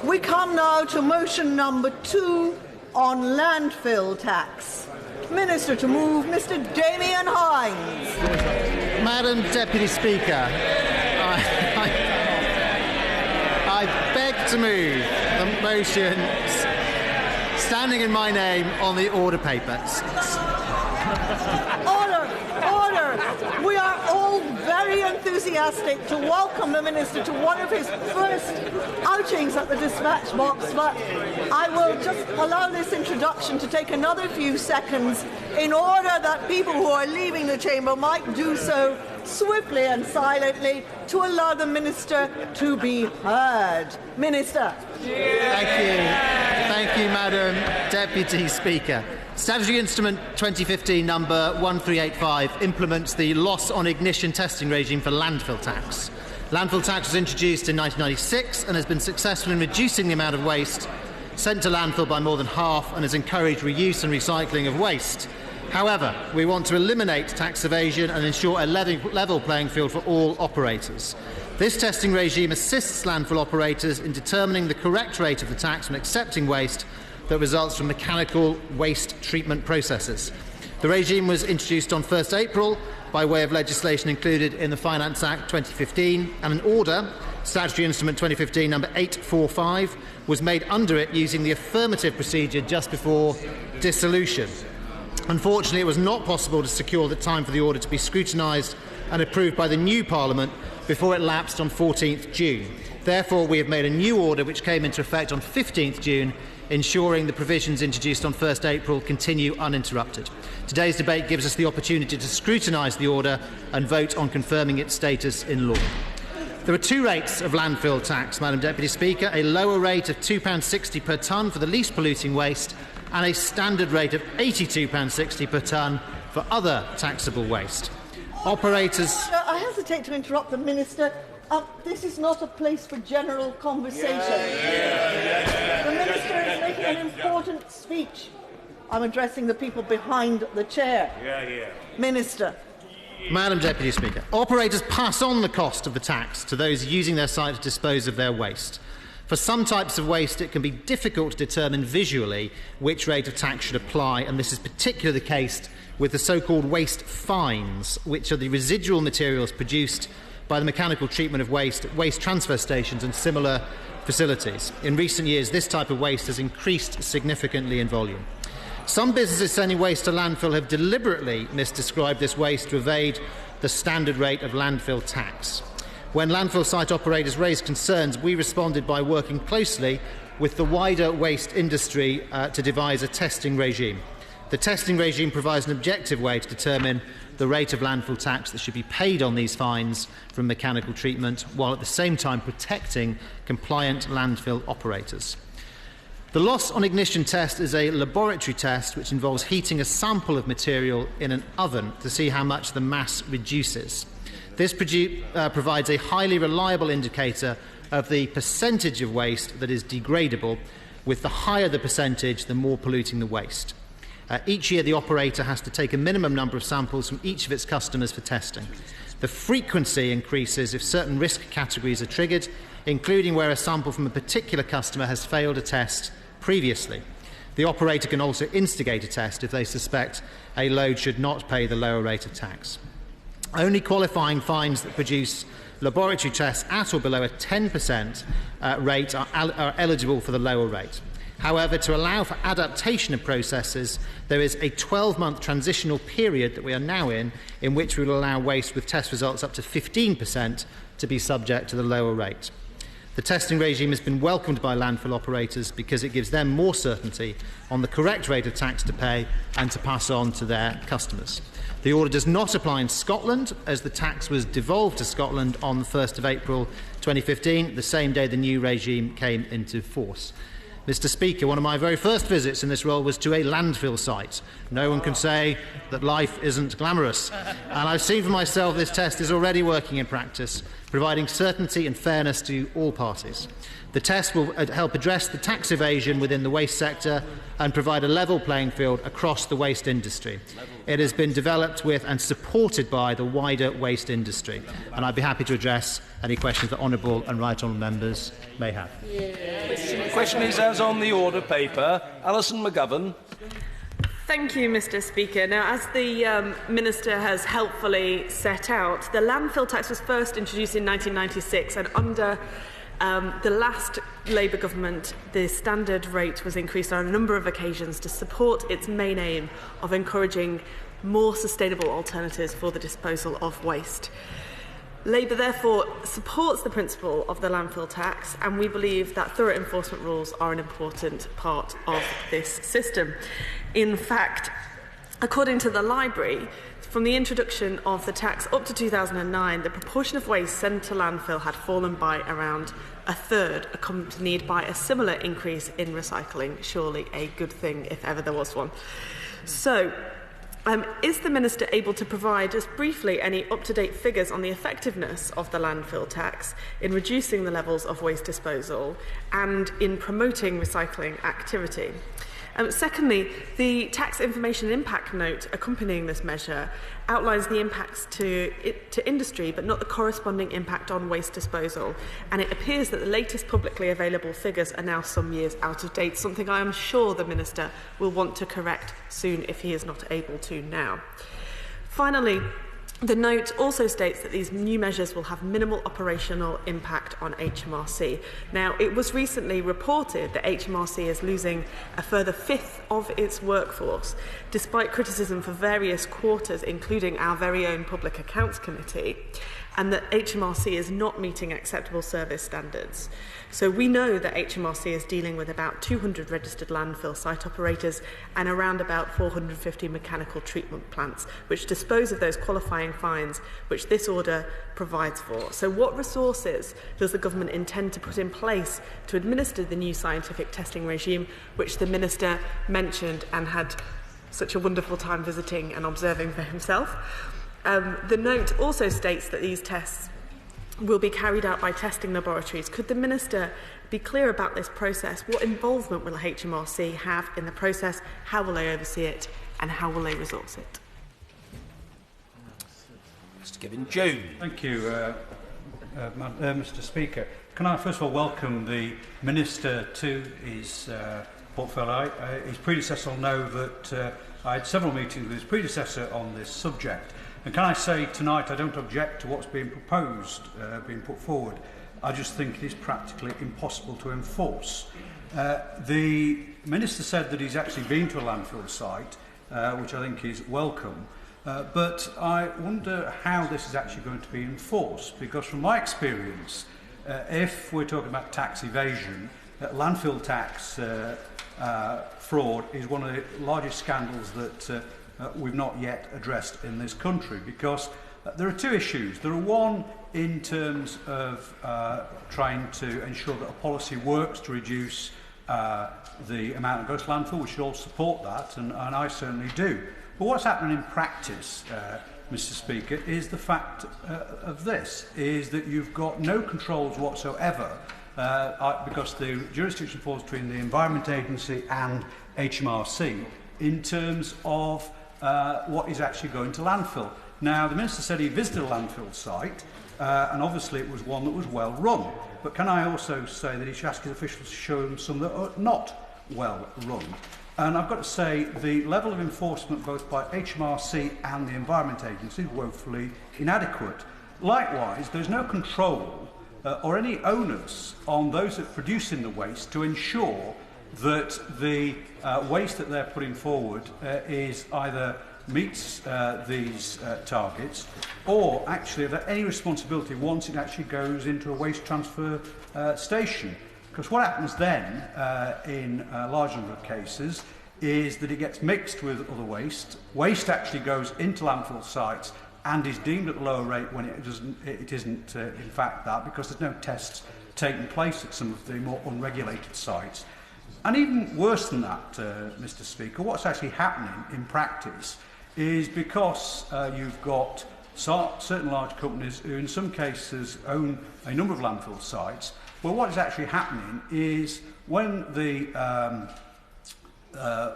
We come now to motion number 2 on landfill tax. Minister to move, Mr. Damian Hinds. Madam Deputy Speaker, I beg to move the motion standing in my name on the order paper. Order! We are all very enthusiastic to welcome the Minister to one of his first outings at the dispatch box, but I will just allow this introduction to take another few seconds in order that people who are leaving the chamber might do so swiftly and silently to allow the Minister to be heard. Minister. Thank you, Madam Deputy Speaker. Statutory Instrument 2015 number 1385 implements the loss on ignition testing regime for landfill tax. Landfill tax was introduced in 1996 and has been successful in reducing the amount of waste sent to landfill by more than half and has encouraged reuse and recycling of waste. However, we want to eliminate tax evasion and ensure a level playing field for all operators. This testing regime assists landfill operators in determining the correct rate of the tax when accepting waste that results from mechanical waste treatment processes. The regime was introduced on 1st April by way of legislation included in the Finance Act 2015, and an order, Statutory Instrument 2015 number 845, was made under it using the affirmative procedure just before dissolution. Unfortunately, it was not possible to secure the time for the order to be scrutinised and approved by the new Parliament before it lapsed on 14th June. Therefore, we have made a new order which came into effect on 15th June, ensuring the provisions introduced on 1st April continue uninterrupted. Today's debate gives us the opportunity to scrutinise the order and vote on confirming its status in law. There are two rates of landfill tax, Madam Deputy Speaker, a lower rate of £2.60 per tonne for the least polluting waste and a standard rate of £82.60 per tonne for other taxable waste. Operators... I hesitate to interrupt the Minister. This is not a place for general conversation. The Minister is making an important speech. I'm addressing the people behind the chair. Minister. Madam Deputy Speaker, operators pass on the cost of the tax to those using their site to dispose of their waste. For some types of waste, it can be difficult to determine visually which rate of tax should apply, and this is particularly the case with the so-called waste fines, which are the residual materials produced by the mechanical treatment of waste at waste transfer stations and similar facilities. In recent years, this type of waste has increased significantly in volume. Some businesses sending waste to landfill have deliberately misdescribed this waste to evade the standard rate of landfill tax. When landfill site operators raised concerns, we responded by working closely with the wider waste industry to devise a testing regime. The testing regime provides an objective way to determine the rate of landfill tax that should be paid on these fines from mechanical treatment, while at the same time protecting compliant landfill operators. The loss on ignition test is a laboratory test which involves heating a sample of material in an oven to see how much the mass reduces. This provides a highly reliable indicator of the percentage of waste that is degradable. With the higher the percentage, the more polluting the waste. Each year, the operator has to take a minimum number of samples from each of its customers for testing. The frequency increases if certain risk categories are triggered, including where a sample from a particular customer has failed a test previously. The operator can also instigate a test if they suspect a load should not pay the lower rate of tax. Only qualifying fines that produce laboratory tests at or below a 10% rate are eligible for the lower rate. However, to allow for adaptation of processes, there is a 12-month transitional period that we are now in which we will allow waste with test results up to 15% to be subject to the lower rate. The testing regime has been welcomed by landfill operators because it gives them more certainty on the correct rate of tax to pay and to pass on to their customers. The order does not apply in Scotland, as the tax was devolved to Scotland on the 1st of April 2015, the same day the new regime came into force. Mr. Speaker, one of my very first visits in this role was to a landfill site. No one can say that life isn't glamorous. And I've seen for myself this test is already working in practice. providing certainty and fairness to all parties. The test will help address the tax evasion within the waste sector and provide a level playing field across the waste industry. It has been developed with and supported by the wider waste industry, and I'd be happy to address any questions that honourable and right honourable members may have. The question is as on the order paper. Alison McGovern. Thank you, Mr. Speaker. Now, as the Minister has helpfully set out, the landfill tax was first introduced in 1996, and under the last Labour government, the standard rate was increased on a number of occasions to support its main aim of encouraging more sustainable alternatives for the disposal of waste. Labour therefore supports the principle of the landfill tax, and we believe that thorough enforcement rules are an important part of this system. In fact, according to the Library, from the introduction of the tax up to 2009, the proportion of waste sent to landfill had fallen by around a third, accompanied by a similar increase in recycling. Surely a good thing, if ever there was one. So, is the Minister able to provide, just briefly, any up-to-date figures on the effectiveness of the landfill tax in reducing the levels of waste disposal and in promoting recycling activity? Secondly, the tax information and impact note accompanying this measure outlines the impacts to industry, but not the corresponding impact on waste disposal. And it appears that the latest publicly available figures are now some years out of date, something I am sure the Minister will want to correct soon if he is not able to now. Finally, the note also states that these new measures will have minimal operational impact on HMRC. Now, it was recently reported that HMRC is losing a further fifth of its workforce, despite criticism for various quarters, including our very own Public Accounts Committee, and that HMRC is not meeting acceptable service standards. So we know that HMRC is dealing with about 200 registered landfill site operators and around about 450 mechanical treatment plants, which dispose of those qualifying fines which this order provides for. So what resources does the government intend to put in place to administer the new scientific testing regime, which the Minister mentioned and had such a wonderful time visiting and observing for himself? The note also states that these tests will be carried out by testing laboratories. Could the Minister be clear about this process? What involvement will HMRC have in the process? How will they oversee it? And how will they resource it? Mr. Kevan. Thank you, Mr. Speaker. Can I first of all welcome the Minister to his portfolio? His predecessor will know that I had several meetings with his predecessor on this subject. And can I say tonight I don't object to what's being proposed, being put forward. I just think it is practically impossible to enforce. The Minister said that he's actually been to a landfill site, which I think is welcome. But I wonder how this is actually going to be enforced, because from my experience, if we're talking about tax evasion, landfill tax fraud is one of the largest scandals that we've not yet addressed in this country, because there are two issues. There are one in terms of trying to ensure that a policy works to reduce the amount that goes to landfill. We should all support that, and I certainly do. But what's happening in practice, Mr. Speaker, is the fact of this, is that you've got no controls whatsoever, because the jurisdiction falls between the Environment Agency and HMRC in terms of what is actually going to landfill. Now, the Minister said he visited a landfill site, and obviously it was one that was well run. But can I also say that he should ask his officials to show him some that are not well run? And I've got to say, the level of enforcement both by HMRC and the Environment Agency is woefully inadequate. Likewise, there's no control or any onus on those that are producing the waste to ensure that the waste that they're putting forward is either meets these targets, or actually have any responsibility once it actually goes into a waste transfer station. Because what happens then, in a large number of cases, is that it gets mixed with other waste. Waste actually goes into landfill sites and is deemed at a lower rate when it isn't in fact that, because there's no tests taking place at some of the more unregulated sites. And even worse than that, Mr. Speaker, what's actually happening in practice is, because you've got certain large companies who in some cases own a number of landfill sites. Well, what is actually happening is when the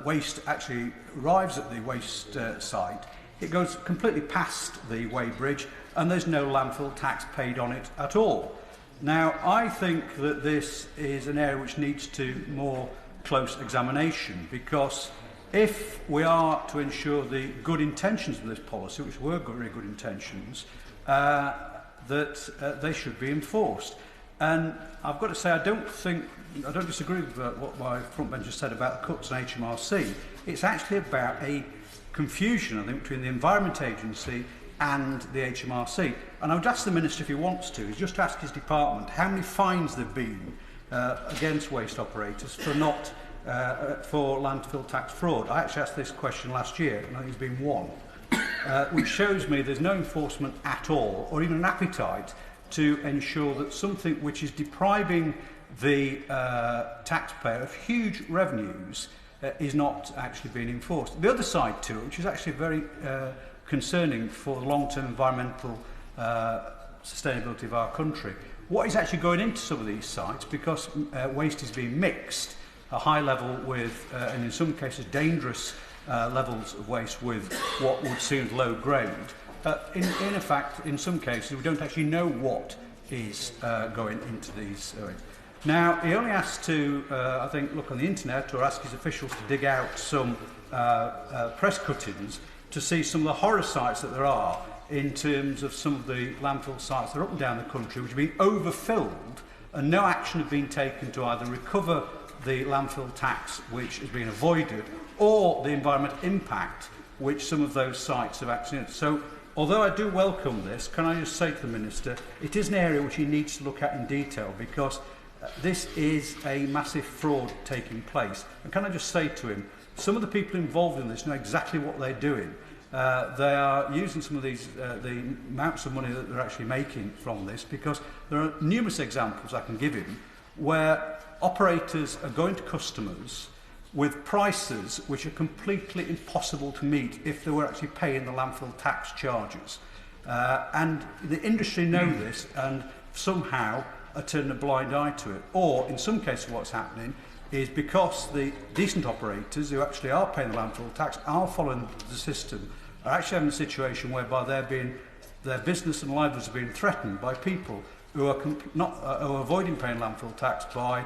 waste actually arrives at the waste site, it goes completely past the weighbridge and there's no landfill tax paid on it at all. Now, I think that this is an area which needs to more close examination, because if we are to ensure the good intentions of this policy, which were very good intentions, that they should be enforced. And I've got to say, I don't disagree with what my frontbencher said about the cuts on HMRC. It's actually about a confusion, I think, between the Environment Agency and the HMRC. And I would ask the Minister, if he wants to, is just to ask his department how many fines there have been against waste operators for not for landfill tax fraud. I actually asked this question last year, and I think there's been one, which shows me there's no enforcement at all, or even an appetite to ensure that something which is depriving the taxpayer of huge revenues is not actually being enforced. The other side to it, which is actually very concerning for the long-term environmental sustainability of our country, what is actually going into some of these sites, because waste is being mixed a high level with, and in some cases dangerous levels of waste with what would seem low grade. In fact, in some cases, we don't actually know what is going into these. Now, he only has to, I think, look on the internet or ask his officials to dig out some press cuttings to see some of the horror sites that there are in terms of some of the landfill sites that are up and down the country, which have been overfilled, and no action has been taken to either recover the landfill tax which has been avoided, or the environmental impact which some of those sites have actually. So, although I do welcome this, can I just say to the Minister, it is an area which he needs to look at in detail, because this is a massive fraud taking place. And can I just say to him, some of the people involved in this know exactly what they're doing. They are using some of these, the amounts of money that they're actually making from this, because there are numerous examples I can give him where operators are going to customers with prices which are completely impossible to meet if they were actually paying the landfill tax charges. And the industry know this and somehow are turning a blind eye to it. Or, in some cases, what's happening is because the decent operators who actually are paying the landfill tax are following the system, are actually having a situation whereby their business and livelihoods are being threatened by people who are avoiding paying landfill tax by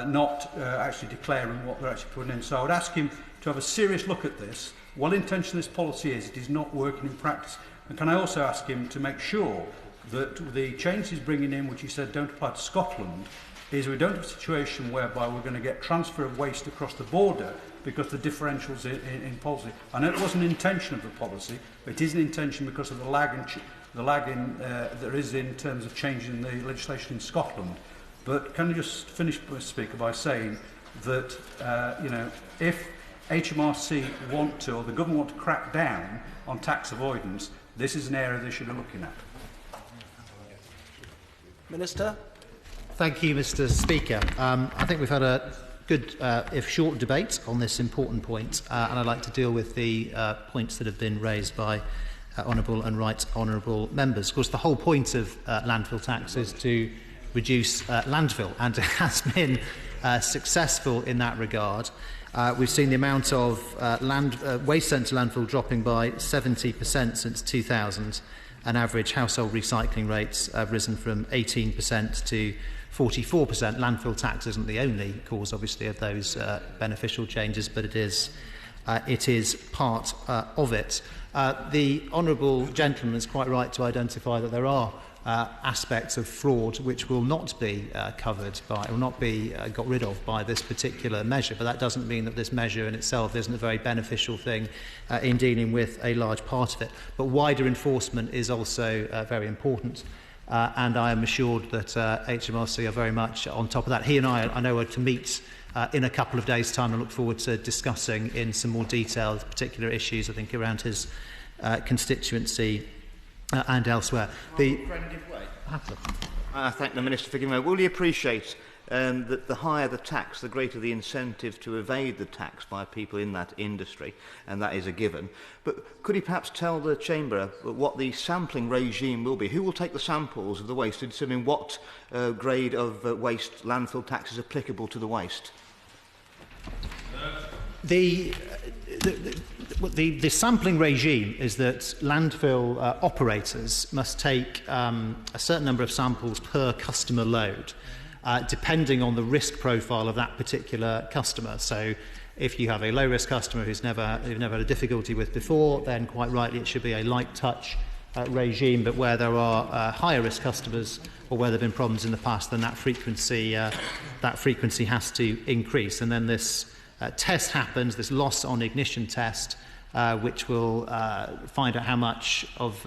not actually declaring what they're actually putting in. So I would ask him to have a serious look at this. Well-intentioned this policy is, it is not working in practice. And can I also ask him to make sure that the changes he's bringing in, which he said don't apply to Scotland, is we don't have a situation whereby we're going to get transfer of waste across the border because the differentials in policy. I know it wasn't an intention of the policy, but it is an intention because of the lag there is in terms of changing the legislation in Scotland. But can I just finish, Speaker, by saying that if HMRC want to, or the government want to crack down on tax avoidance, this is an area they should be looking at. Minister? Thank you, Mr. Speaker. I think we've had a good, if short, debate on this important point, and I'd like to deal with the points that have been raised by honourable and right honourable members. Of course, the whole point of landfill tax is to reduce landfill, and it has been successful in that regard. We've seen the amount of waste sent to landfill dropping by 70% since 2000, and average household recycling rates have risen from 18% to 44%. Landfill tax isn't the only cause, obviously, of those beneficial changes, but it is part of it. The honourable gentleman is quite right to identify that there are aspects of fraud which will not be covered by, will not be got rid of by this particular measure, but that doesn't mean that this measure in itself isn't a very beneficial thing in dealing with a large part of it. But wider enforcement is also very important, and I am assured that HMRC are very much on top of that. He and I know, are to meet in a couple of days' time. I look forward to discussing in some more detail particular issues, I think, around his constituency and elsewhere. I thank the Minister for giving me. Will he appreciate that the higher the tax, the greater the incentive to evade the tax by people in that industry, and that is a given. But could he perhaps tell the Chamber what the sampling regime will be? Who will take the samples of the waste to determine what grade of waste landfill tax is applicable to the waste? The sampling regime is that landfill operators must take a certain number of samples per customer load, depending on the risk profile of that particular customer. So if you have a low-risk customer who's never had a difficulty with before, then quite rightly it should be a light touch regime. But where there are higher-risk customers or where there have been problems in the past, then that frequency has to increase. And then this test happens, this loss on ignition test, which will find out how much of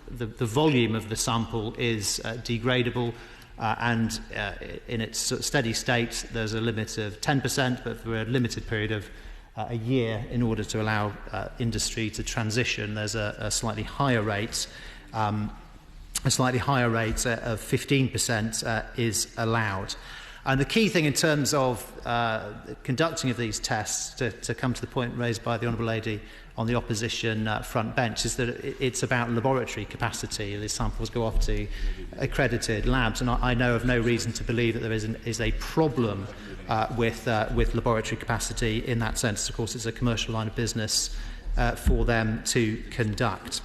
the volume of the sample is degradable, and in its steady state there's a limit of 10%, but for a limited period of a year, in order to allow industry to transition, there's a slightly higher rate. A slightly higher rate of 15% is allowed. And the key thing in terms of conducting of these tests, to come to the point raised by the Honourable Lady on the opposition front bench, is that it's about laboratory capacity. These samples go off to accredited labs, and I know of no reason to believe that there is a problem with laboratory capacity in that sense. Of course, it's a commercial line of business for them to conduct.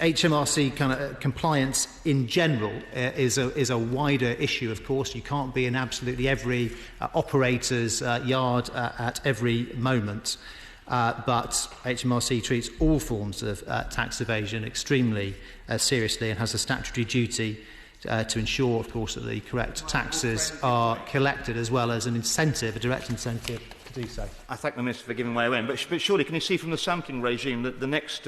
HMRC kind of compliance in general is a wider issue, of course. You can't be in absolutely every operator's yard at every moment. But HMRC treats all forms of tax evasion extremely seriously and has a statutory duty to ensure, of course, that the correct taxes are collected, as well as an incentive, a direct incentive to do so. I thank the Minister for giving way away. But surely, can you see from the sampling regime that the next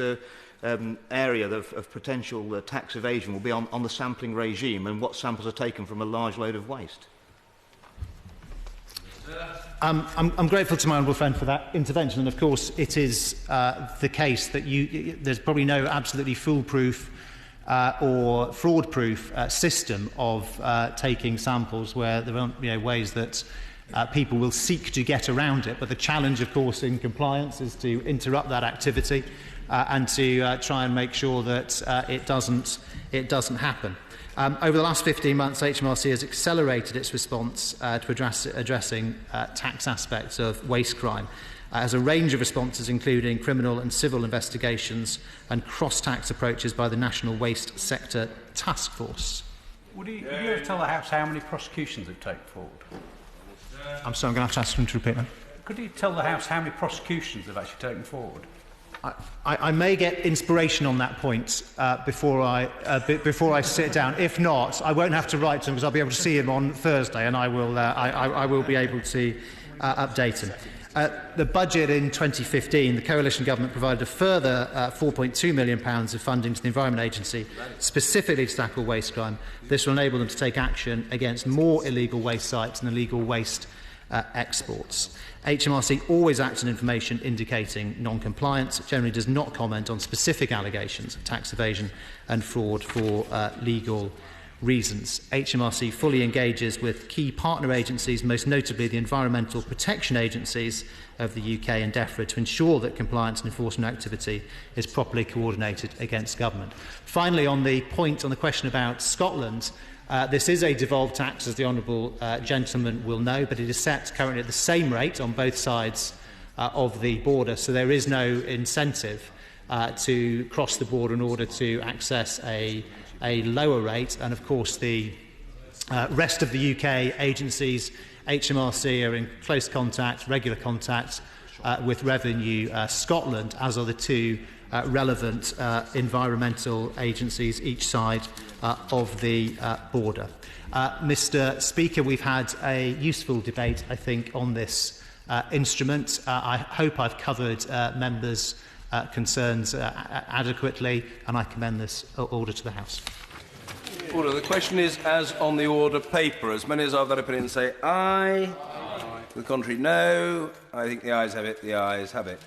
area of potential tax evasion will be on the sampling regime, and what samples are taken from a large load of waste? I'm grateful to my honourable friend for that intervention, and of course it is the case that there's probably no absolutely foolproof or fraud-proof system of taking samples where there aren't ways that people will seek to get around it. But the challenge, of course, in compliance is to interrupt that activity and to try and make sure that it doesn't happen. Over the last 15 months, HMRC has accelerated its response to addressing tax aspects of waste crime. Has a range of responses, including criminal and civil investigations and cross-tax approaches by the National Waste Sector Task Force. Would you ever tell the House how many prosecutions they've taken forward? I'm sorry, I'm going to have to ask him to repeat that. Could you tell the House how many prosecutions they've actually taken forward? I may get inspiration on that point before I sit down. If not, I won't have to write to him, because I'll be able to see him on Thursday, and I will be able to update him. The budget in 2015, the coalition government provided a further £4.2 million of funding to the Environment Agency, specifically to tackle waste crime. This will enable them to take action against more illegal waste sites and illegal waste exports. HMRC always acts on information indicating non-compliance. It generally does not comment on specific allegations of tax evasion and fraud for legal reasons. HMRC fully engages with key partner agencies, most notably the environmental protection agencies of the UK and DEFRA, to ensure that compliance and enforcement activity is properly coordinated against government. Finally, on the question about Scotland, this is a devolved tax, as the honourable gentleman will know, but it is set currently at the same rate on both sides of the border, so there is no incentive to cross the border in order to access a lower rate. And of course the rest of the UK agencies, HMRC, are in close contact, regular contact with Revenue Scotland, as are the two relevant environmental agencies each side of the border. Mr. Speaker, we've had a useful debate, I think, on this instrument. I hope I've covered members' concerns adequately, and I commend this order to the House. Order. The question is as on the order paper. As many as are of that opinion say aye. To the contrary, no. I think the ayes have it. The ayes have it.